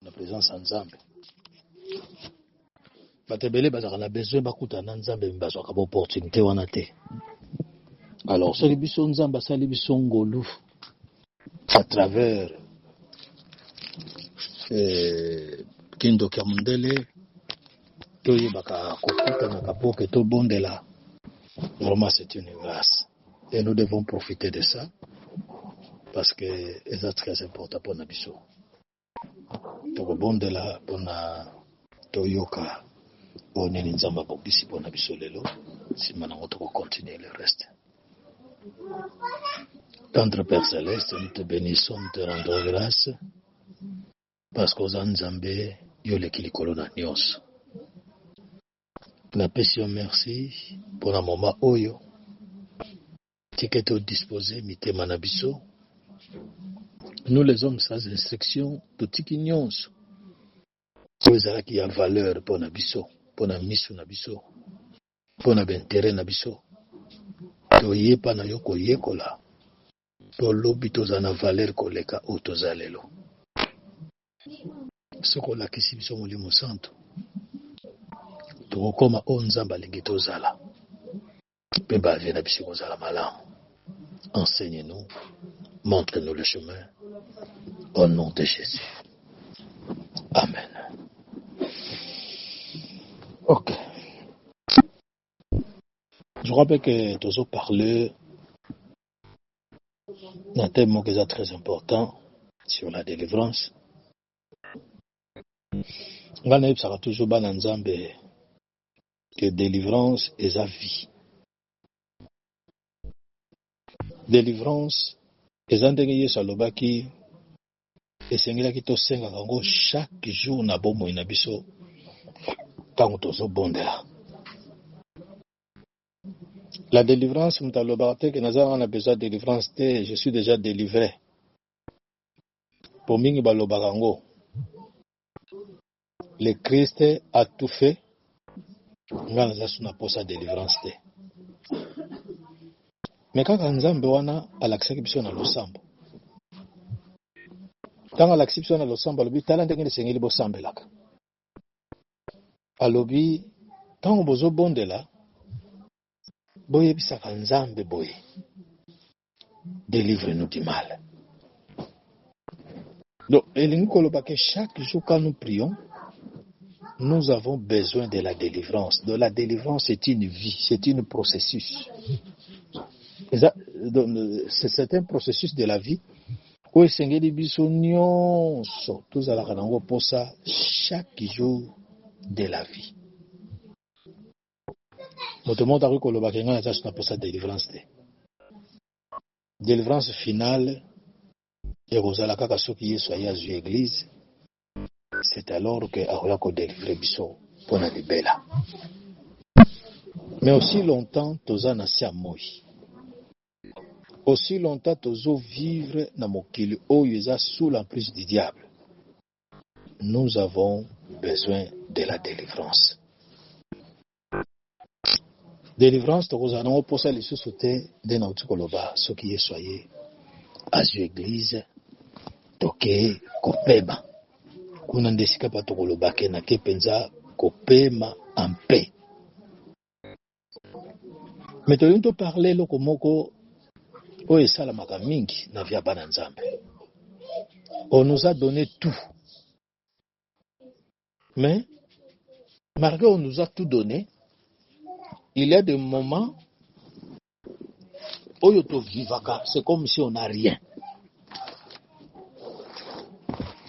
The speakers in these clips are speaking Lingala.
la présence en Nzambe. Batebele bazaka besoin bakuta na Nzambe mbazo ka opportunité wana te. Alors ce biso Nzambe sali biso ngolu à travers Kindo Kamundele toyi baka kokuta na kapoke to bondela. Vraiment c'est une grâce et nous devons profiter de ça parce que c'est très important pour nabiso. To bondela pona toyoka boneni Nzamba bokisi pona biso lelo simana ngoto ko continuer le reste. Tendre Père Céleste, nous te bénissons, nous te rendons grâce parce qu'aux Nzambe yole kilikolo na nyos. Na pesio merci pour un moment oyo tiketo disposé mitema na biso. Nous les hommes sans instruction tout tiki nyonso. Kozala ki a valeur pour na biso, pour na misu na biso, pour na intérêt na biso. To yepa na yoko yekola. To lobi tozana valeur koleka o tozalelo. Soko la kisi biso molimo santo. To koma o Nzamba lingi tozala. Pe ba vie na biso kozala malamu. Enseigne-nous, montre-nous le chemin. Au nom de Jésus. Amen. Ok. Je rappelle que tous parlé d'un thème qui est très important sur la délivrance. On a toujours ban Nzambe que délivrance est sa vie. Délivrance est un dengue salobaki et sengela ki to senga kango chaque jour na bomo ina biso tango tozo bondela. La délivrance, on a besoin de délivrance, je suis déjà délivré. Pour mingi balobarango, le Christ a tout fait. On a besoin de délivrance. Mais quand Nzambe wana a l'acception na losambo. Quand l'acception na losambo, alobi talande ngene sengeli bo sambelaka. Alobi tango bozo bondela boye bisaka Nzambe boye. Délivre-nous du mal. Donc, chaque jour quand nous prions, nous avons besoin de la délivrance. De la délivrance, c'est une vie, c'est un processus. C'est un processus de la vie. Où chaque jour de la vie. Délivrance finale, et Rosalaka Kasoki Yesoya zu église, c'est alors que Aroyako délivre Bisso pour la libella. Mais aussi longtemps, Tozana Siamoi. Aussi longtemps, Tozo vivre na mokili Oyeza sous l'emprise du diable. Nous avons besoin de la délivrance. Délivrance, Tozana oposa les sous-sautés de Nautikoloba, ce qui est soyé à l'église, toke kopema. Kuna ndesika pa tokoloba ke na kepenza kopema en paix. Mais tu parler loko moko o esala makamingi na via bana Nzambe. On nous a donné tout. Mais malgré on nous a tout donné, il y a des moments où c'est comme si on n'a rien.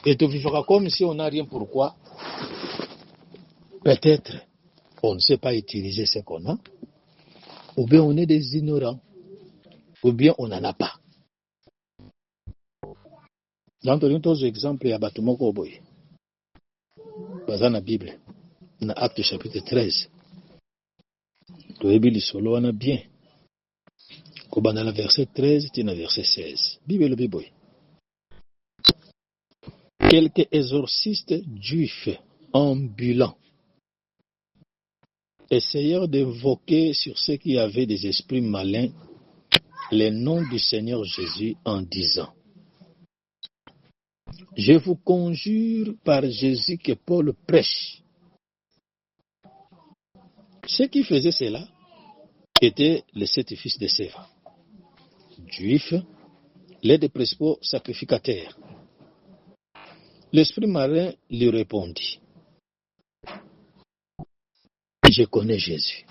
Et tu vivras comme si on n'a rien. Pourquoi? Peut-être on ne sait pas utiliser ce qu'on a, ou bien on est des ignorants, ou bien on n'en a pas. Dans tous les exemples, il y a Batumoko Boy. Dans la Bible, dans Acte chapitre 13, tu as lu solo, on a bien. Dans le verset 13, tu as le verset 16. Bible le Bible. Quelques exorcistes juifs ambulants essayèrent d'invoquer sur ceux qui avaient des esprits malins le nom du Seigneur Jésus en disant: Je vous conjure par Jésus que Paul prêche. Ceux qui faisaient cela étaient les 7 fils de Séva, juifs, les deux principaux sacrificateurs. L'esprit marin lui répondit, je connais Jésus.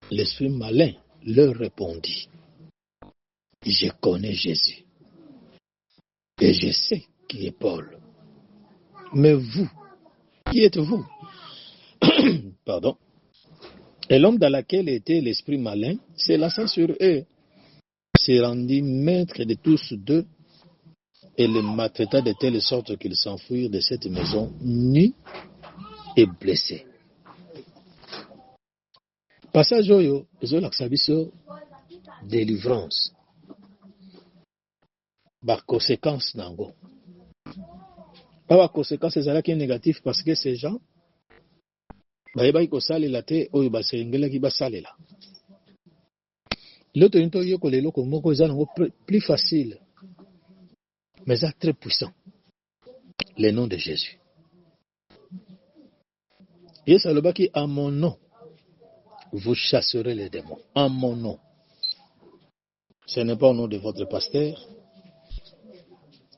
L'esprit malin leur répondit, je connais Jésus. Et je sais qui est Paul. Mais vous, qui êtes-vous? Pardon. Et l'homme dans lequel était l'esprit malin s'élança sur eux, se rendit maître de tous deux et les maltraita de telle sorte qu'ils s'enfuirent de cette maison nus et blessés. Passage oyo ezolakisa biso délivrance baconséquence nango. Pas baconséquence ezalaki négatif parce que ces gens bayebaki kosalela te oyo basengelaki basalela. L'autre toyokola eloko moko eza nango plus facile mais eza très puissant, le nom de Jésus. Yesu alobaki à mon nom vous chasserez les démons. En mon nom. Ce n'est pas au nom de votre pasteur.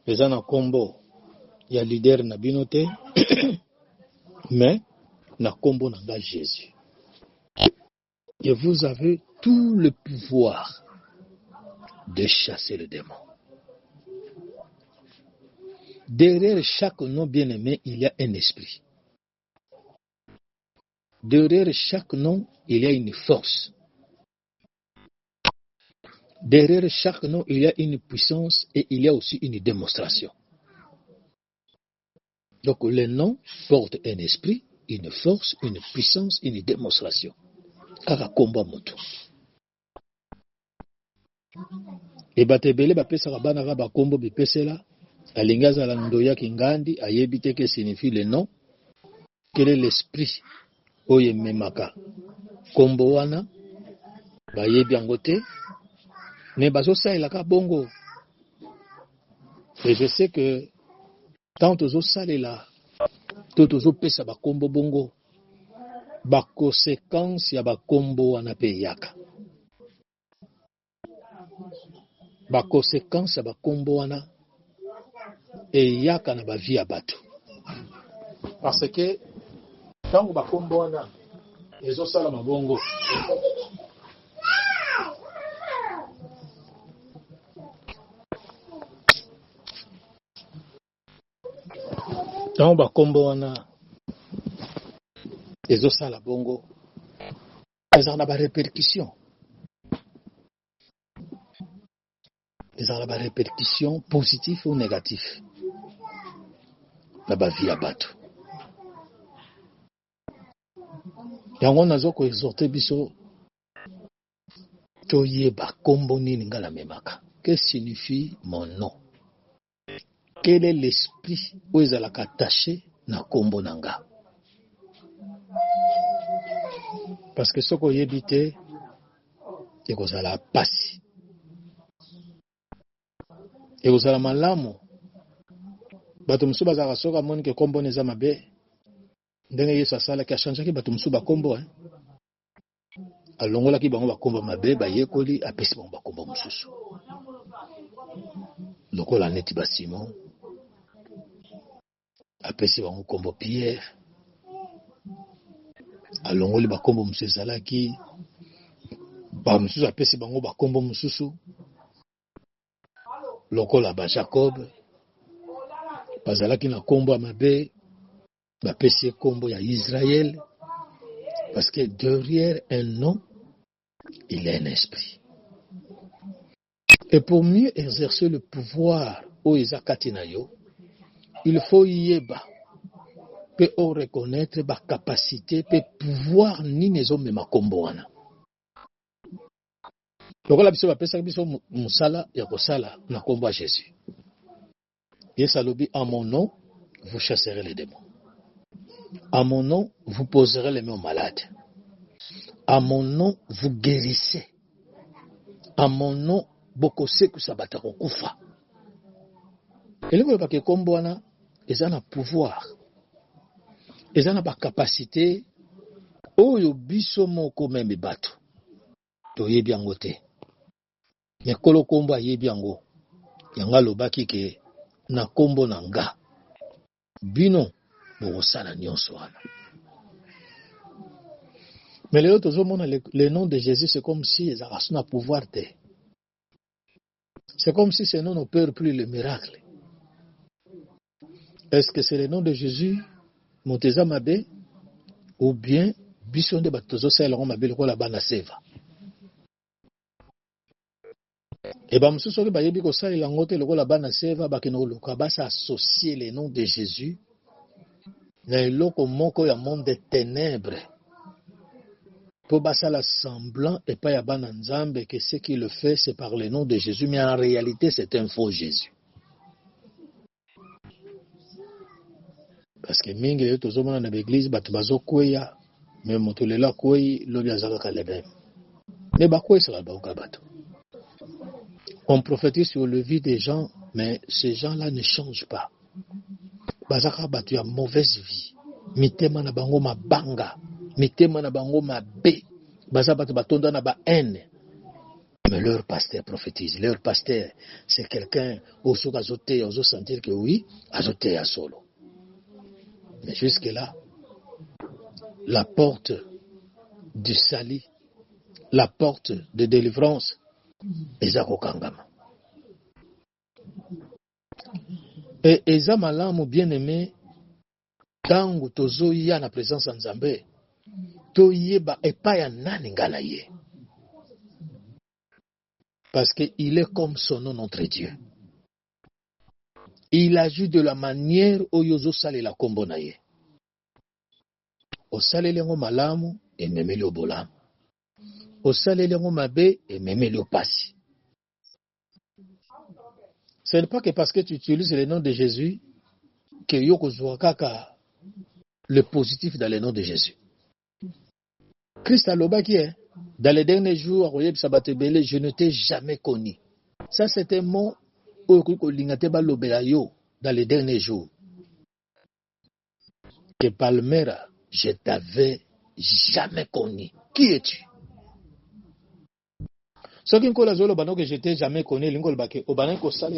Les gens en combo, il y a leader na binote, mais na combo n'a Jésus. Et vous avez tout le pouvoir de chasser le démon. Derrière chaque nom bien-aimé, il y a un esprit. Derrière chaque nom, il y a une force. Derrière chaque nom, il y a une puissance et il y a aussi une démonstration. Donc, les noms portent un esprit, une force, une puissance, une démonstration. Kaka komba moto. Et batebele bapesa kabana ba kombo bipesela, alingaza la ndoya kingandi, ayebite que signifie le nom, quel est l'esprit, oye memaka. Kombo wana, bayebi angote, mais bazo sa elaka bongo. Et je sais que tant ozo salela, tout ozo pesa ba kombo bongo, ba conséquence ya ba kombo wana pe yaka. Ba conséquence ya ba kombo wana e yaka na ba vie ya bato. Parce que tant ba kombo wana ezo sala mabongo. Tant ba kombo wana ezo sala bongo. Ezana ba répercussion. Ezana ba répercussion positive ou négative. Na ba vie ya bato. Yango nazo ko exhorter biso toyeba kombo nini ngala memaka. Que signifie mon nom? Quel est l'esprit où ils allaient attaché na kombo nanga? Parce que ce qu'on y habite, c'est qu'on a la passe. Et qu'on a la malamu. Bato musu bazaka soka moni ke kombo neza mabe. Ndenge Yesu asala ki a changé ki bato musu ba kombo hein. Alongola ki bango ba kombo mabe ba yekoli apesi bango ba kombo mususu. Lokola neti ba Simon. Apesi bango kombo Pierre. Alongoli ba kombo musu ezalaki. Ba mususu apesi bango ba kombo mususu. Lokola ba Jacob. Bazalaki na kombo ya mabe. Bapesi kombo ya Israël. Parce que derrière un nom, il y a un esprit. Et pour mieux exercer le pouvoir au Izakatinayo, il faut yeba, peut reconnaître ma capacité, peut pouvoir ni nezo me makomboana. Donc la biso bapesa biso musala ya kosala na kombo Jésus. Yesu alobi à mon nom, vous chasserez les démons. À mon nom, vous poserez les mains aux malades. À mon nom, vous guérissez. À mon nom, bokose kusabata kokufa. Et le que kombo wana eza na pouvoir, eza na ba capacité oyo biso moko meme bato toyebi yango te. Mais kolo kombo ayebi yango. Yanga lobaki ke na kombo na nga bino bokosala nyonso wana. Mais les autres hommes, le nom de Jésus, c'est comme si ils avaient un pouvoir. C'est comme si ce nom n'opère plus le miracle. Est-ce que c'est le nom de Jésus, Monteza Mabe, ou bien Bisson de Batozo Sailon Mabe, le la bana seva? Et bien, monsieur Soki Bayebi Kosa, il a ngoté le la bana seva, Bakino Lokaba, ça associer le nom de Jésus. Mais l'autre moko ya monde des ténèbres. Pour basa la semblant et pas yaban nzambe que ce qui le fait c'est par le nom de Jésus, mais en réalité c'est un faux Jésus. Parce que mingi yo tozomona na l'église bato bazo kweya mais moto lela kwei lobi azaka kalebe. Mais ba kwei sala ba bato. On prophétise sur le vie des gens mais ces gens-là ne changent pas. Bazaka bato ya mauvaise vie. Mitema na bango mabanga. Mitema na bango mabe. Baza bato batonda na ba haine. Mais leur pasteur prophétise. Leur pasteur, c'est quelqu'un où souk azote, ozo sentir que oui, azote à solo. Mais jusque là, la porte du salut, la porte de délivrance, ezako kangama. Et eza malamu bien aimé, tangu tozo ya na présence en Nzambe, to yeba epa ya nani ngala ye. Parce qu'il est comme son nom, notre Dieu. Il agit de la manière où yozo sale la kombo na ye. O sale lengo malamu et memeli obolamu. O sale lengo mabe et memeli opasi. Ce n'est pas que parce que tu utilises le nom de Jésus que yoko kaka le positif dans le nom de Jésus. Christ a loba qui est dans les derniers jours, je ne t'ai jamais connu. Ça, c'est un mot dans les derniers jours. Que Palmera, je t'avais jamais connu. Qui es-tu? Ce qui est que je t'ai jamais connu,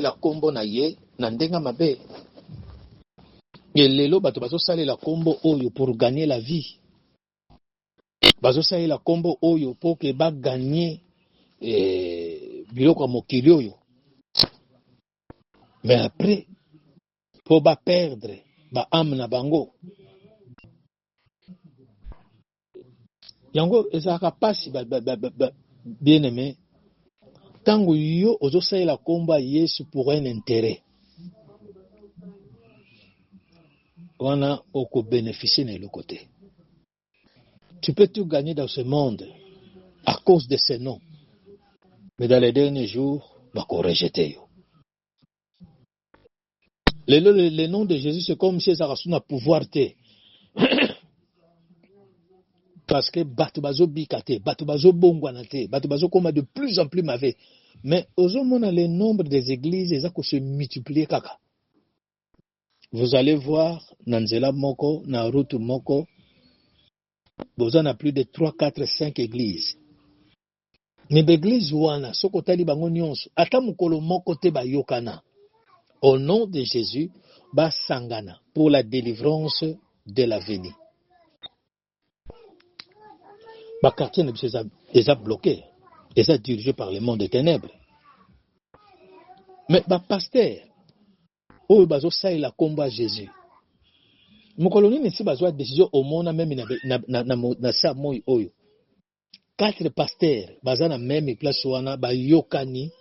la combo na ye, nandenga mabe. Et lelo bato baso sali la combo oyo pour gagner la vie. Bazo sali la combo oyo pour que ba gagner biloko mokili oyo. Mais après, pour ba perdre ba âme na bango. Yango ezaka pasi bien aimé. Tango yo ozo sali la combo Yesu pour un intérêt. On a oko bénéficier de l'autre côté. Tu peux tout gagner dans ce monde à cause de ces noms. Mais dans les derniers jours, on va rejeter. Le nom de Jésus, c'est comme si ça a pouvoir. Parce que Batubazo Bikate, Batubazo Bongwanate, Batubazo comme de plus en plus mauvais. Mais aux hommes, on a le nombre des églises, et ça se multiplier kaka. Vous allez voir, Nanzela Moko, Naruto Moko, vous en avez plus de 3, 4, 5 églises. Mais l'église wana, sokotali bango nyonso, ata mukolo moko te ba yokana. Au nom de Jésus, ba sangana pour la délivrance de l'avenir. Ba quartier est bloqué, est dirigé par le monde des ténèbres. Mais ba pasteur, oyo bazo sai la combat Jésus. Mukoloni ne si bazo décision au monde même na sa moy oyo. 4 pasteurs, bazana même place wana ba yokani,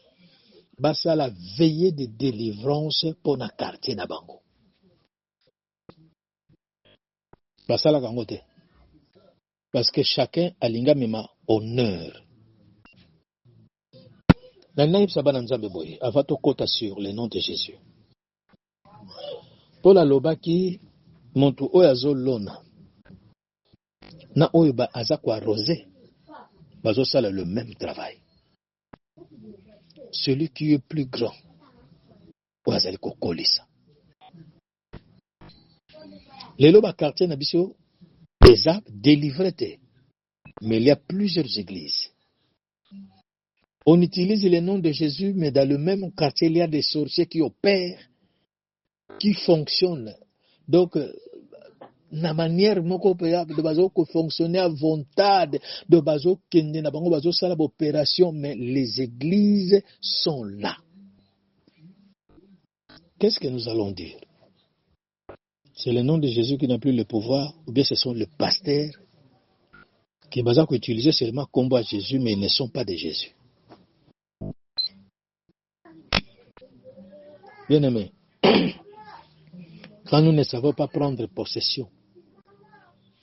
basa la veillée de délivrance pour na quartier na bango. Basa la kangote. Parce que chacun a linga mema honneur. Nanaïb sabana nzambe boye, avato kota sur le nom de Jésus. Pour la lobaki, montu oyazo lona. Na oyo ba azakwa rosé. Bazo sala le même travail. Celui qui est plus grand oyo azali kokolisa. Lelo ba quartier na biso eza délivré te, mais il y a plusieurs églises. On utilise le nom de Jésus, mais dans le même quartier, il y a des sorciers qui opèrent, qui fonctionnent. Donc, na manière moko de bazo ko fonctionner à vontade, de bazo kende na bango bazo sala opération, mais les églises sont là. Qu'est-ce que nous allons dire? C'est le nom de Jésus qui n'a plus le pouvoir, ou bien ce sont les pasteurs qui ont utilisé seulement combat Jésus, mais ils ne sont pas de Jésus. Bien aimé, quand nous ne savons pas prendre possession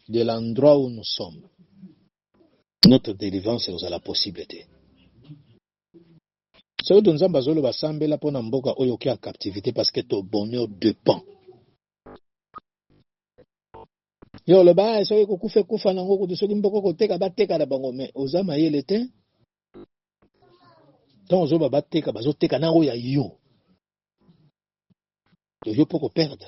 de l'endroit où nous sommes, notre délivrance est à la possibilité. Ce que nous avons besoin de pour mboka oyo ki a captivité parce que ton bonheur dépend. Yo le ba so ko kufa kufa nango ko so mboko ko teka ba teka na bango mais ozama yele te. Tant ozo ba teka bazo teka nango ya yo. Yo poko perdre.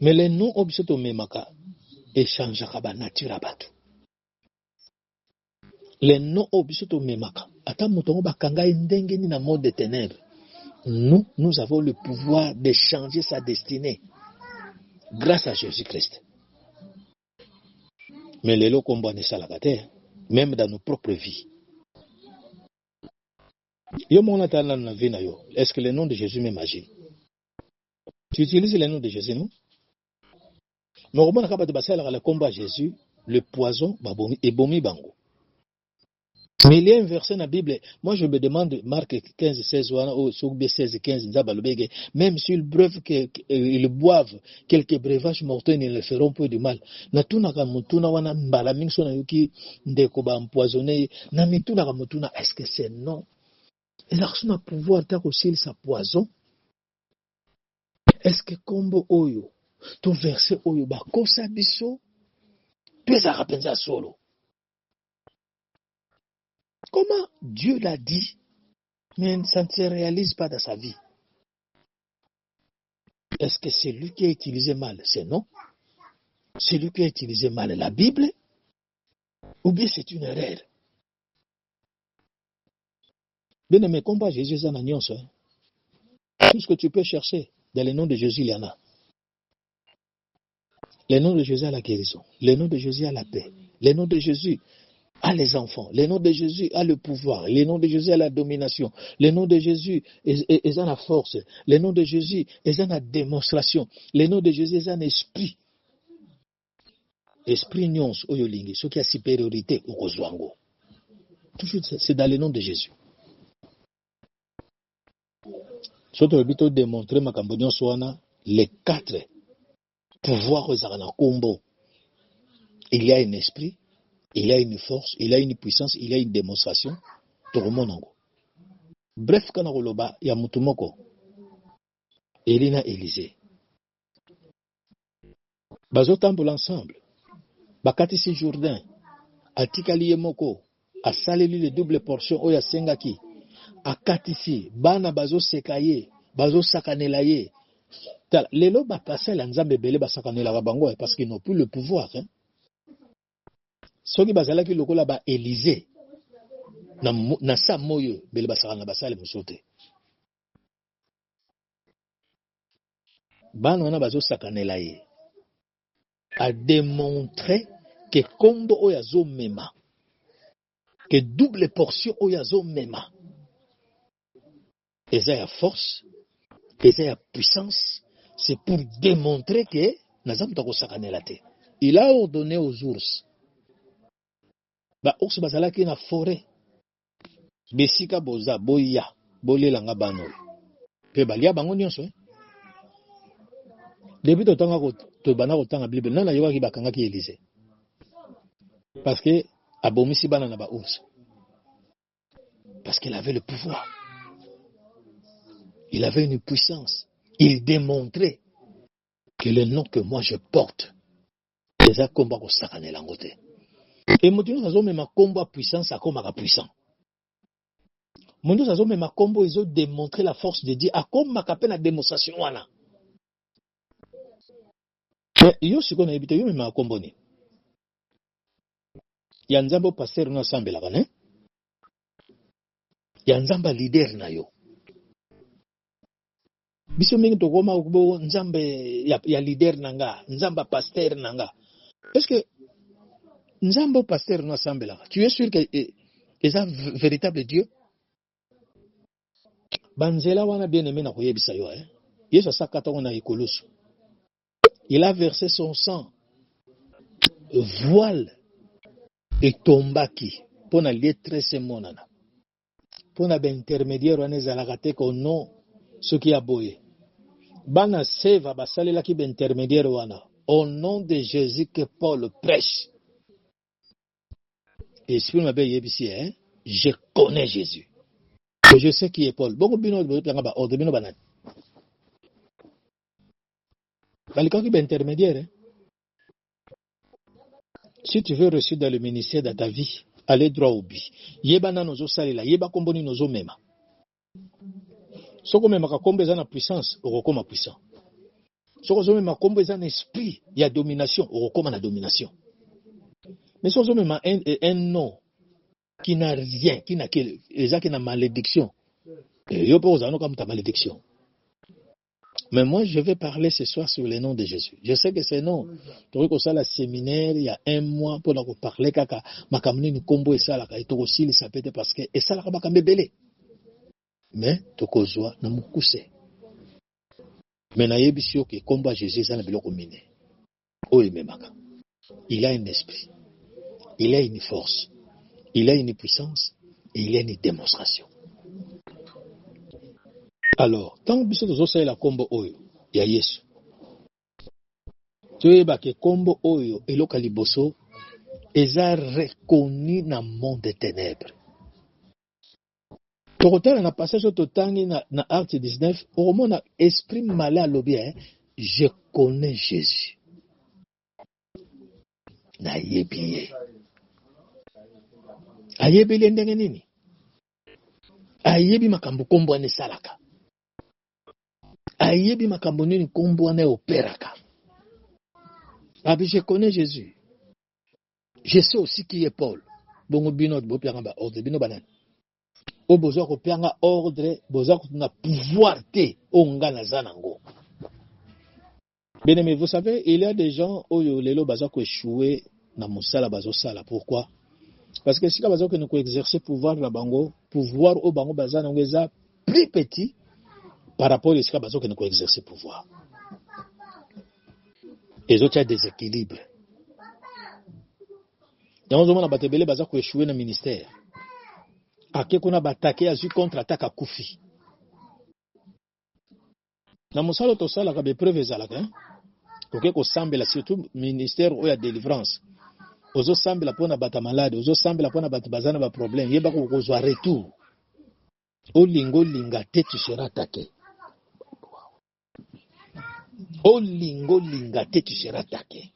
Mais les noms obsoto memaka échangeaka ba nature abatu. Les noms obsoto memaka ata mutongo bakanga ndenge ni na mode de ténèbres. Nous avons le pouvoir de changer sa destinée grâce à Jésus-Christ. Mais les lots combat ne salagate, même dans nos propres vies. Yo mon atana na vie na yo. Est-ce que le nom de Jésus m'imagine? Tu utilises le nom de Jésus, non? Mais au moins, quand tu vas le combat à Jésus, le poison est bomi bango. Mais il y a un verset dans la Bible. Moi, je me demande, Marc 15, 16, ou 16, 15, même s'ils boivent quelques breuvages mortels, ils ne feront peu de mal. Est-ce que c'est non? Et on a pouvoir aussi sa poison. Est-ce que combo oyo, tout verset oyo, bakosa biso, tu es à solo. Comment Dieu l'a dit, mais ça ne se réalise pas dans sa vie? Est-ce que c'est lui qui a utilisé mal? C'est non. C'est lui qui a utilisé mal la Bible? Ou bien c'est une erreur? Bien aimé, combat Jésus en agneau. Tout ce que tu peux chercher dans le nom de Jésus, il y en a. Le nom de Jésus a la guérison. Le nom de Jésus a la paix. Le nom de Jésus a les enfants. Le nom de Jésus a le pouvoir. Le nom de Jésus a la domination. Le nom de Jésus est la force. Le nom de Jésus est la démonstration. Le nom de Jésus est un esprit. Esprit nyons oyolingi. Ce qui a supériorité au kozwango. Toujours, c'est dans le nom de Jésus. Surtout, le but démontrer ma cambodienne soana les 4 pouvoirs aux combo. Il y a un esprit. Il y a une force, il y a une puissance, il y a une démonstration. Tout le monde. Bref, quand on a il y a Mutumoko, Elina Élysée. Bazo tambour ensemble. Bakatisi Jourdain, Atikali Moko, a saleli le double portion, Oya Sengaki, a Katisi, Bana Bazo Sekaye, Bazo Sakanelaye. Lelo Bakasa Lanzambe Bele Basakanela Bango parce qu'ils n'ont plus le pouvoir. Soki bazalaki lokola ba Élysée na sa moyo bele basakana basale musote bana wana bazo sakanela ye a démontré que kombo oyazo mema que double portion oyazo mema eza ya force eza ya puissance. C'est pour démontrer que nazamuta ko sakanela te. Il a ordonné aux ours ba ours bazalaki na forêt besika boza boya bolelanga bano pe balia bango nyonso depuis totanga to bana kotanga Bible nana yoka bakanga ki Élysée parce que abomisi bana na ba ours parce qu'il avait le pouvoir, il avait une puissance, il démontrait que le nom que moi je porte c'est un combat ko sakanela ngote et moto nazo mema combat puissance akoma ka puissant. Mondo zazo me makombo ils ont démontré la force de Dieu. A comme makape na démonstration wana. Yo siko na ebite yo me makombo ni. Ya nzambo pasteur na sambela kana. Ya nzamba leader na yo. Biso mingi to koma kubo nzambe ya leader nanga, nzamba pasteur nanga. Est-ce que nzambo pasteur na sambela? Tu es sûr que est un véritable Dieu? Banzela wana bien aimé na koyebisa yo Yesu sakata na ikoloso. Il a versé son sang, voile et tombaki pour na litre semonana. Pour na ben intermédiaire wana ezalaka te ko non ce qui a boyé. Bana seva basalela ki ben intermédiaire wana au nom de Jésus que Paul prêche. Et si vous m'avez yebisi je connais Jésus. Je sais qui est Paul. Bon bino bino ba ordre bino banane. Balikaki ben intermédiaire. Si tu veux réussir dans le ministère de ta vie, allez droit au but. Yeba na nozo salela, yeba komboni nozo mema. Soko mema ka kombo eza na puissance, okokoma puissant. Soko zo mema kombo eza na esprit, ya domination, okokoma na domination. Mais soko zo mema un nom qui n'a rien, qui n'a que eza qui na malédiction. Yo po ozano ka muta malédiction. Mais moi, je vais parler ce soir sur le nom de Jésus. Je sais que c'est non. Tu vois que ça, le séminaire, il y a un mois, pour parler, kaka, makamuni ni kombo et ça, la kaito aussi, ça peut être parce que, et ça, la makambe belé. Mais, tokozwa, na mukuse. Mais na yebisio que kombo à Jésus, ça n'a pas le miné. Oh, il m'aimaka. Il a un esprit. Il a une force. Il a une puissance. Et il a une démonstration. Alors, tant que vous avez la combo oyo, ya Yesu. Tu vois que combo oyo et lokaliboso eza reconnu dans le monde des ténèbres. Total na passage au totangi na Acte 19, au moment na esprit malin à l'objet, je connais Jésus. Na yebiye. Ayebele ndenge nini? Ayebi makambo kombo ane salaka. Ayebi makambo nini kombo ane operaka. Abi je connais Jésus. Je sais aussi qui est Paul. Bongo bino bo pianga ordre bino banane. O bozo ko pianga ordre, bozo ko na pouvoir te onga na zanango. Bien aimé, vous savez, il y a des gens oyo lelo bazo ko échouer na mosala bazo sala. Pourquoi? Parce que si ka bazo ko nous exercer pouvoir na bango, pouvoir au bango bazanango eza plus petit par rapport à ce que bazo ko nous exercer pouvoir. Les autres, il y a des équilibres. Dans le moment où on a échoué dans le ministère, on a attaqué à contre-attaque à Koufi. Dans le moment où on a des preuves, on a surtout le ministère où il y a délivrance. On a pour battre malade, on a pour battre problème. Il y a un retour. Au lingo lingate, tu seras attaqué. Au lingo lingate, tu seras attaqué.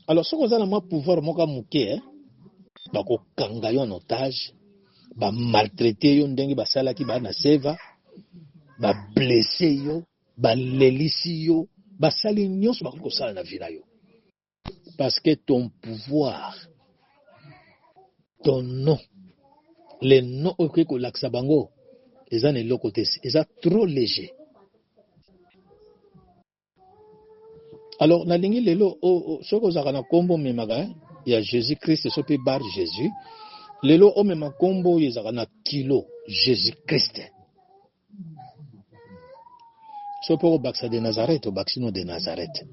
Alors, ce qu'on a le pouvoir, bah, ko kanga yo en otage, bah, maltraiter yo ndenge ba salaki ba na seva, bah, blesser yo, bah, lelisi yo, bah, sali nyonso ba ko sala na vida yo. Parce que ton pouvoir, ton nom, les noms auquel ko laksa bango, ils ont le côté, ils ont trop léger. Alors, na lingi lelo soko zaka na kombo memaga ya Jésus-Christ sopi bar Jésus. Lelo o mema kombo yezaka na kilo Jésus-Christ. Sopo o baksa de Nazareth o baksino de Nazareth.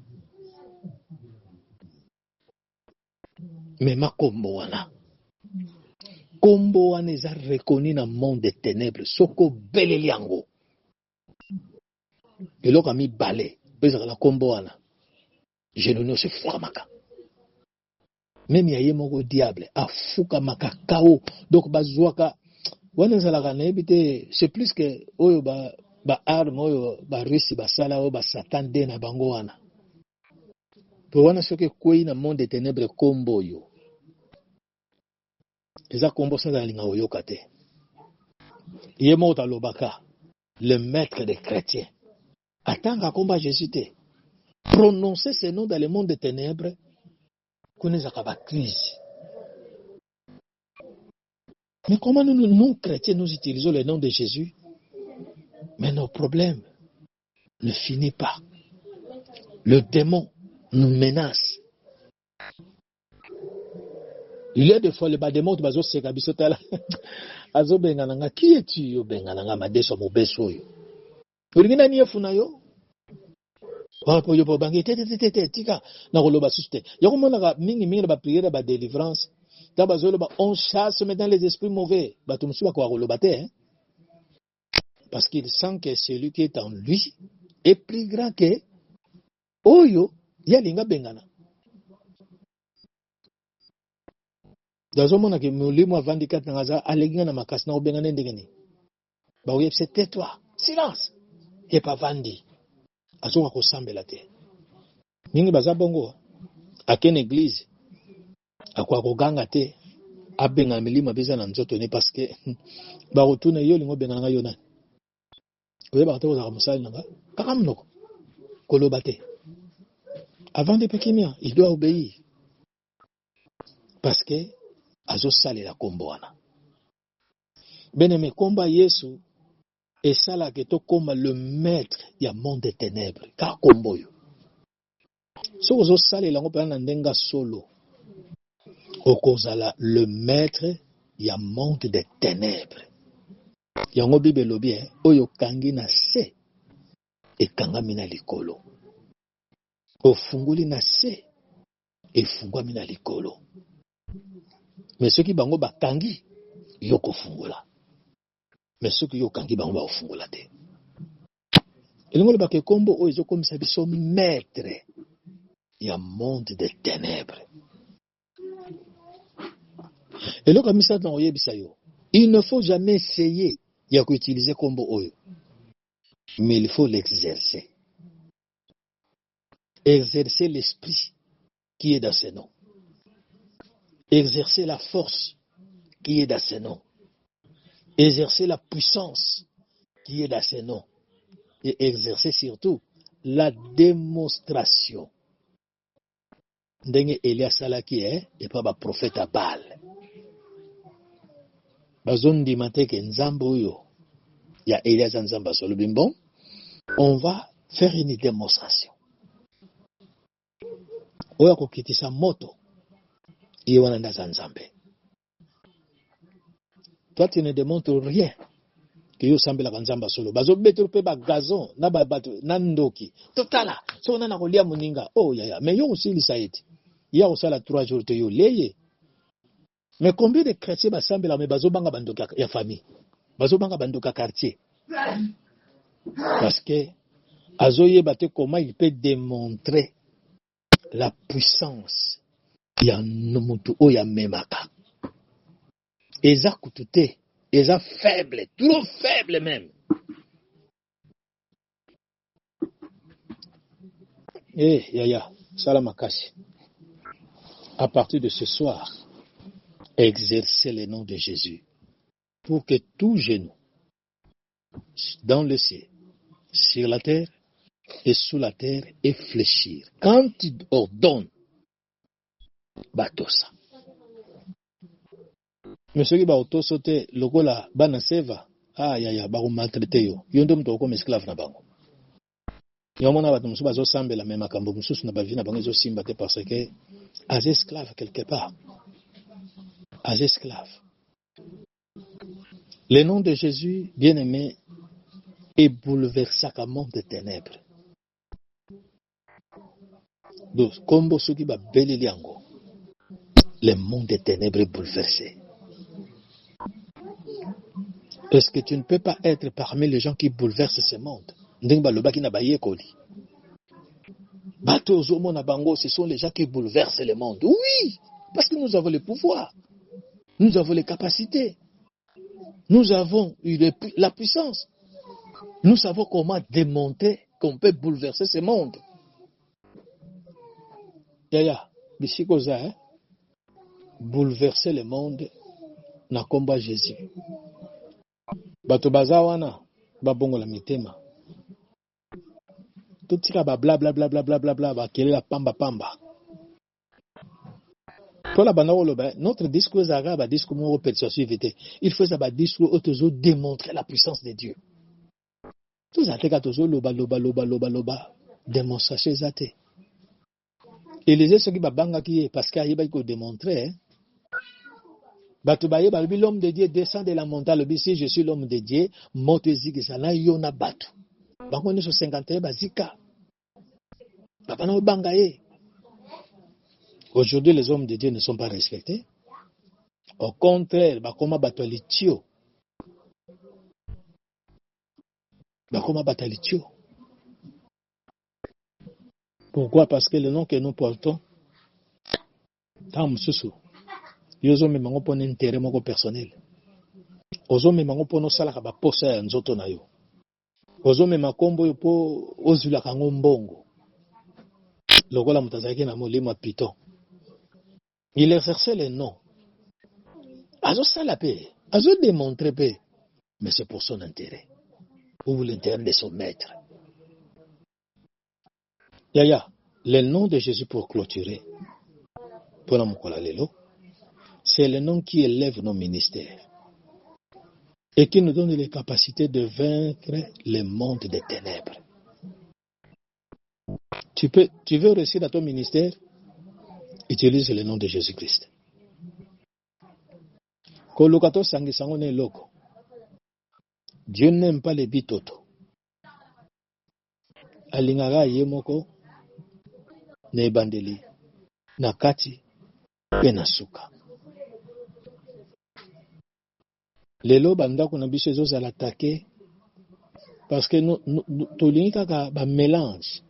Mema kombo wana. Kombo wana eza reconnu na monde des ténèbres. Soko beleli yango. Lelo kami balé. Bezaka na kombo wana. Je ne sais pas. Même y a mon diable a fouka makakao donc bazouaka wana zalaka na ebité c'est plus que oyo ba arme oyo ba rusi ba sala oyo ba satan de na bango wana pour wana soki kwei na monde des ténèbres kombo yo eza kombo sans alinga oyoka te Yemota Lobaka, le maître des chrétiens. Attends qu'à combat Jésus te. Prononcer ce nom dans le monde des ténèbres, connaissez la crise. Mais comment nous, chrétiens, nous utilisons le nom de Jésus? Mais nos problèmes ne finissent pas. Le démon nous menace. Il y a des fois, les démons qui se kabisotala. Azo bengananga, qui es-tu yo bengananga madeso mobeso yo? Uringina ni efuna yo? Wapo yo po bangi te tika na koloba suste. Yako mona mingi ba prière ba délivrance. Da bazolo ba on chasse maintenant les esprits mauvais. Ba tumsu ba ko koloba te hein. Parce qu'il sent que celui qui est en lui est plus grand que oyo yalinga bengana. Dazomona ke mulimo avandi kat ngaza alenga na makasi na obengana ndengeni. Ba oye tais-toi. Silence. Et pas vandi. Azoka ko sambela te. Mingi baza bongo. Akene église. Akwa ko ganga te. Abenga milima beza na nzoto ne parce que ba rotuna yo lingo benga nga yona. Oye ba to za musali nanga. Kaka mnoko. Koloba te. Avant de pekimia, il doit obéir. Parce que azo salela kombo wana. Beneme komba Yesu esala ke to koma le maître ya monde des ténèbres. Ka kombo yo. So ozo salela ngo pena ndenga solo. Okozala le maître ya monde des ténèbres. Yango Bible lobi oyo kangi na se ekangami na likolo. Ofunguli na se efungwami na likolo. Mais ceux qui bango bakangi yo kofungula. Mais ceux qui yo kangi bango ba ofungula te. Elingo le bake kombo oyo ezokomisa biso maître ya monde des ténèbres. Et le commissaire dans oyebisa yo, il ne faut jamais essayer ya utiliser kombo oyo. Mais il faut l'exercer. Exercer l'esprit qui est dans ce nom. Exercer la force qui est dans ce nom. Exercer la puissance qui est dans ce nom. Et exercer surtout la démonstration. Ndenge Elias salaki et pas ba prophète à Baal. Bazon di mate ke nzambo yo. Ya Elias nzamba solo bimbon. On va faire une démonstration. Oya kokitisa moto. Iye wana ndaza nzambe. Toi tu ne démontres rien. Que yo sambela kanzamba solo. Bazo beto pe ba gazon na ba bato na ndoki. Totala. So na kolia muninga. Oh ya. Mais yo aussi lisaiti. Ya osala 3 jours te yo leye. Mais combien de chrétiens basambela me bazo banga bandoka ya famille. Bazo banga bandoka quartier. Parce que azoye bate comment il peut démontrer la puissance ya nomuntu oya memaka. Eza kutute, eza faible, trop faible même. Yaya, salamakashi. À partir de ce soir, exercez le nom de Jésus pour que tout genou dans le ciel, sur la terre et sous la terre et fléchir. Quand tu ordonnes, batosa. Monsieur qui ba otosote lokola bana seva yaya ba ko maltraiter yo. Yo ndo mto ko esclave na bango. Yo mona ba tumsu bazo sambela me makambo mususu na ba vina bango zo simba te parce que as esclave quelque part. As esclave. Le nom de Jésus, bien-aimé, est bouleversant comme monde de ténèbres. Donc, comme ceux qui ba beleli yango. Le monde des ténèbres est bouleversé. Parce que tu ne peux pas être parmi les gens qui bouleversent ce monde. Ce sont les gens qui bouleversent le monde. Oui, parce que nous avons le pouvoir. Nous avons les capacités. Nous avons la puissance. Nous savons comment démonter qu'on peut bouleverser ce monde. Yaya, Bishikoza, bouleverser le monde, na combat Jésus. Bato bazawana, babongo la mitema. Tout tika ba bla bla bla bla bla bla bla ba kele la pamba pamba. Pour la banane, notre discours arabe a discours mon persuasivité. Il faut ça discours où toujours démontrer la puissance de Dieu. Tout ça te toujours loba loba loba loba loba démonstration zate. Et les ceux qui babanga qui parce qu'il y a ko démontrer. Batu baye balbi l'homme de Dieu descend de la montagne. Le si je suis l'homme de Dieu, motezi que ça na yona batu. Bango ne so 51 bazika. Babana banga ye. Aujourd'hui, les hommes de Dieu ne sont pas respectés. Au contraire, bakoma batalitio. Bakoma batalitio. Pourquoi? Parce que le nom que nous portons, tam susu, yozo me mango pon intérêt moko personnel. Ozo me mango pon osala ba posa ya nzoto na yo. Ozo me makombo yo po ozula kango mbongo. Lokola mutazaki na molimo piton. Il exerçait le nom. Azo sala pe, azo démontrer pe, mais c'est pour son intérêt. Ou l'intérêt de son maître. Yaya, le nom de Jésus pour clôturer, pour la mokola lelo, c'est le nom qui élève nos ministères et qui nous donne les capacités de vaincre le monde des ténèbres. Tu veux réussir dans ton ministère, utilise le nom de Jésus-Christ. Kolokato sangi sango ne loko. Dieu n'aime pas les bitoto. Alingara yemoko ne bandeli nakati pe nasuka. Lelo bandako na biso ezo zala attaqué parce que nous tolingi kaka ba mélange.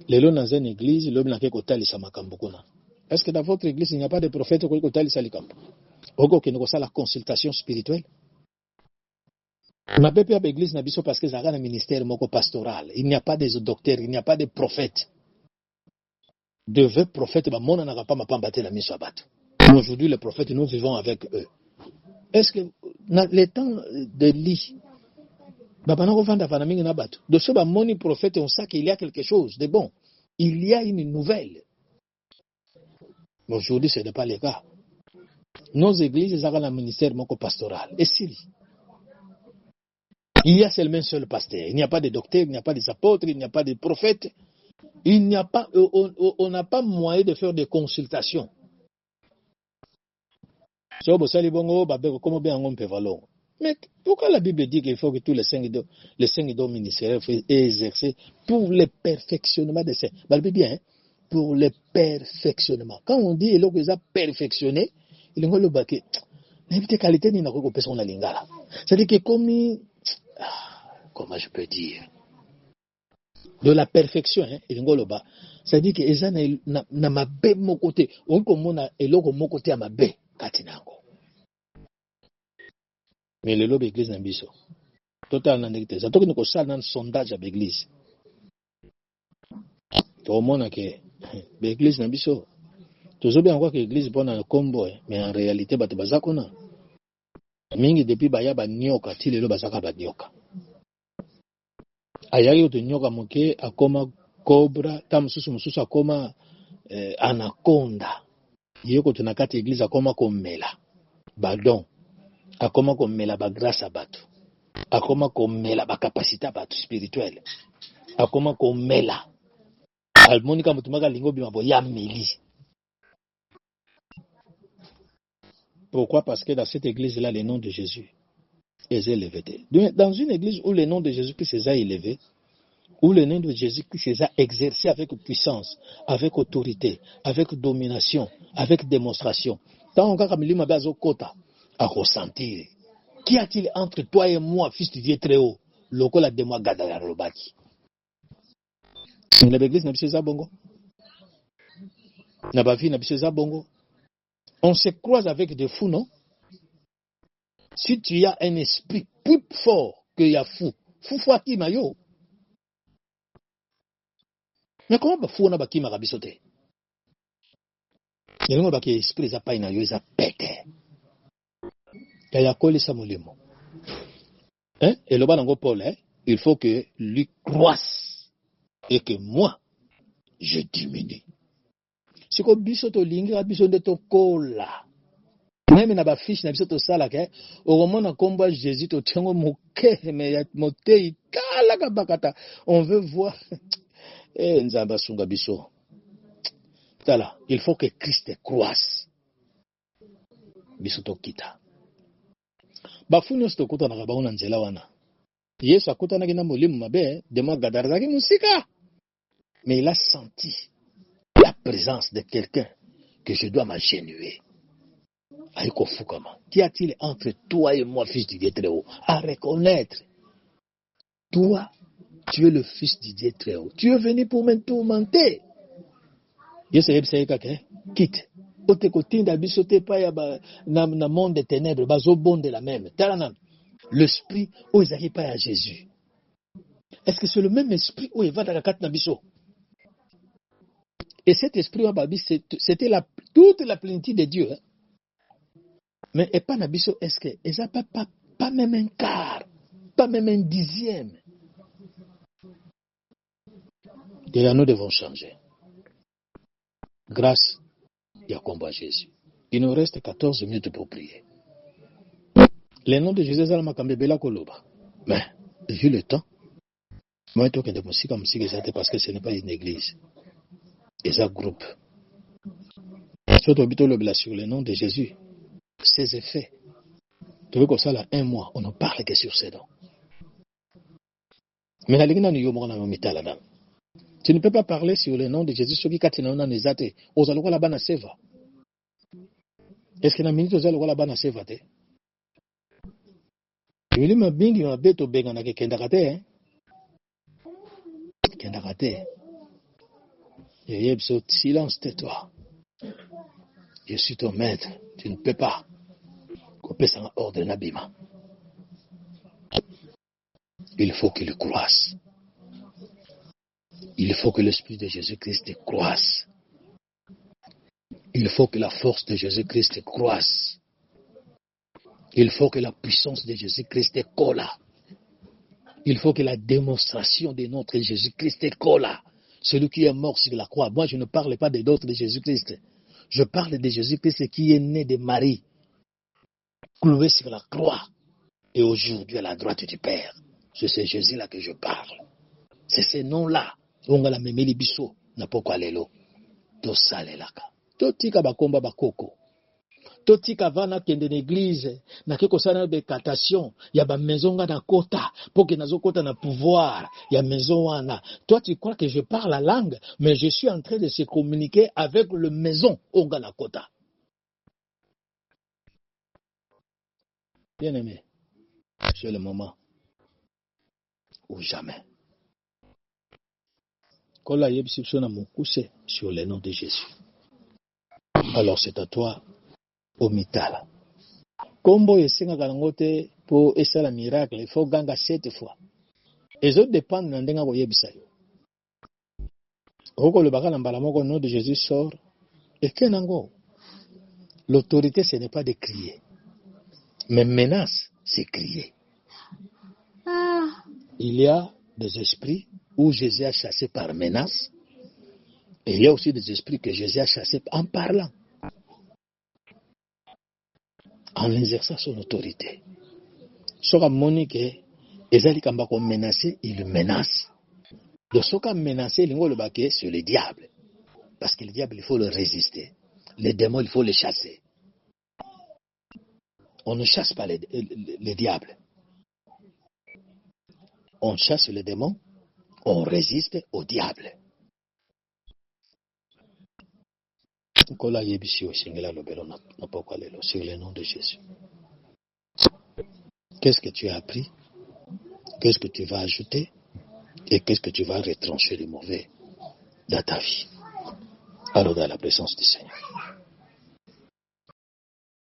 Lelo dans une église, l'homme n'a qu'à talisa makambo kuna. Est-ce que dans votre église il n'y a pas de prophète qui talisa likambo? Oko que nous la consultation spirituelle. Ma bébé à l'église n'a biso parce que ça a un ministère moko pastoral. Il n'y a pas de docteurs, il n'y a pas de prophètes. De vrais prophètes, bah mon n'a pas ma pambate la mise à battre. Aujourd'hui les prophètes nous vivons avec eux. Est-ce que dans les temps de lit de ce moni prophète, on sait qu'il y a quelque chose de bon. Il y a une nouvelle. Mais aujourd'hui, ce n'est pas le cas. Nos églises ont un ministère pastoral. Et si il y a seulement un seul pasteur, il n'y a pas de docteur, il n'y a pas des apôtres, il n'y a pas de prophètes, il n'y a pas, on n'a pas moyen de faire des consultations. Mais pourquoi la Bible dit qu'il faut que tous les cinq dons ministériels soient exercés pour le perfectionnement des saints? Bah, bien, hein? Pour le perfectionnement. Quand on dit qu'il les a perfectionnés, il y a le baquet. Mais la qualité n'est pas personne lingala. C'est-à-dire que comment je peux dire, de la perfection, hein, il y a le bas. C'est-à-dire que les gens na mabe mon côté, on comme et l'autre mon côté à mabe katinango. Mais le lobby église n'a biso. Total n'a n'était. Ça tourne au sale dans sondage à l'église. Tout le monde a que l'église n'a biso. Toujours bien encore que l'église bonne un combo, mais en réalité batu bazakona. Mingi depuis baya ba nyoka tile lo bazaka ba nyoka. Ayaki uto nyoka moke akoma cobra, tamususu mususu akoma anaconda. Yeko tunakati église akoma komela. Badon. Akoma komela ba grâce à batu. Akoma komela ba capacité à batu spirituelle. Akoma komela. Almonika mutumaka lingo bimabo ya meli. Pourquoi? Parce que dans cette église-là, le nom de Jésus est élevé. Dans une église où le nom de Jésus-Christ est élevé, où le nom de Jésus-Christ est exercé avec puissance, avec autorité, avec domination, avec démonstration. Tant on a mis ma kota à ressentir. Qu'y a-t-il entre toi et moi, fils de Dieu très haut? Lokola de moi gadala robaki. L'église n'a pas bongo. N'a pas vu n'a pas bongo. On se croise avec des fous, non? Si tu as un esprit plus fort qu'il y a fou, fou qui mayo. Mais comment fou na baki marabisote? Il y a un esprit za paina yo za pété. Il y a collé sa molimo. Hein? Et le banango Paul, hein? Il faut que lui croisse et que moi, je diminue. Si ko biso to linga biso de to kola. Même na ba fiche na biso to sala ke o komona komba Jésus to tiango moke me motei kala ka bakata. On veut voir nzamba sunga biso. Tala, il faut que Christ croisse. Biso to kita. Ba funyo sto kota na ba ona nzela wana. Yesu akutana na molimo mabe de magadaraki musika. Mais il a senti la présence de quelqu'un que je dois m'agenouiller. Qu'y a-t-il entre toi et moi, fils du Dieu très haut? À reconnaître. Toi, tu es le fils du Dieu très haut. Tu es venu pour me tourmenter. Yesu quitte. Ote kotinda bisote pa ya na monde des ténèbres, bazo bonde la même. Talanam. L'esprit où ils pas à Jésus. Est-ce que c'est le même esprit où il va dans la carte Nabiso? Et cet esprit, c'était toute la plénitude de Dieu. Hein? Mais et pas Nabiso, est-ce que ils n'ont pas même un quart, pas même un dixième? Et là, nous devons changer. Grâce à combat Jésus. Il nous reste 14 minutes pour prier. Le nom de Jésus est Makamebela Koloba. Mais, vu le temps, moi, je suis parce que ce n'est pas une église. C'est un groupe. Surtout sur le nom de Jésus. Ses effets. Tu veux que ça, là, un mois, on ne parle que sur ces dons. Mais la ligne là. Tu ne peux pas parler sur le nom de Jésus, ce qui est dans les athées. Aux allois là-bas, na seva. Est-ce que la minute aux allois là-bas, na seva? Il m'a bien dit, ma bête au bégan, que kendakate, kendakate. Silence, tais-toi. Je suis ton maître. Tu ne peux pas. Couper sans ordre n'abîma. Il faut qu'il croisse. Il faut que l'esprit de Jésus-Christ croisse. Il faut que la force de Jésus-Christ croisse. Il faut que la puissance de Jésus-Christ colle. Il faut que la démonstration de notre Jésus-Christ colle. Celui qui est mort sur la croix. Moi, je ne parle pas de d'autres de Jésus-Christ. Je parle de Jésus-Christ qui est né de Marie, cloué sur la croix, et aujourd'hui à la droite du Père. C'est ce Jésus-là que je parle. C'est ce nom-là. On a la memeli biso, n'a pas quoi l'élo. To salelaka. Totika bakomba bakoko. Totika vana kende l'église, na keko sana bekatation, ya ba maison na kota, pour que nazo kota na pouvoir, ya maison wana. Toi tu crois que je parle la langue, mais je suis en train de se communiquer avec le maison onga na kota. Bien aimé, c'est le moment ou jamais. Kola yebisipso na mukuse sur le nom de Jésus. Alors c'est à toi, Omitala. Kombo yesinga kanangote pour essayer le miracle, il faut ganga 7 fois. Les autres dépendent de ndenga koyebisa yo. Oko le bakala mbala moko nom de Jésus sort et kenango. L'autorité ce n'est pas de crier. Mais menace, c'est crier. Il y a des esprits où Jésus a chassé par menace. Et il y a aussi des esprits que Jésus a chassés en parlant. En exerçant son autorité. Soka monique, ezali kamba ko menacer, il menace. Donc soka menacer, lingo le baké sur le diable. Parce que le diable, il faut le résister. Les démons, il faut les chasser. On ne chasse pas les diables. On chasse les démons, on résiste au diable. Sur le nom de Jésus. Qu'est-ce que tu as appris? Qu'est-ce que tu vas ajouter? Et qu'est-ce que tu vas retrancher de mauvais dans ta vie? Alors dans la présence du Seigneur.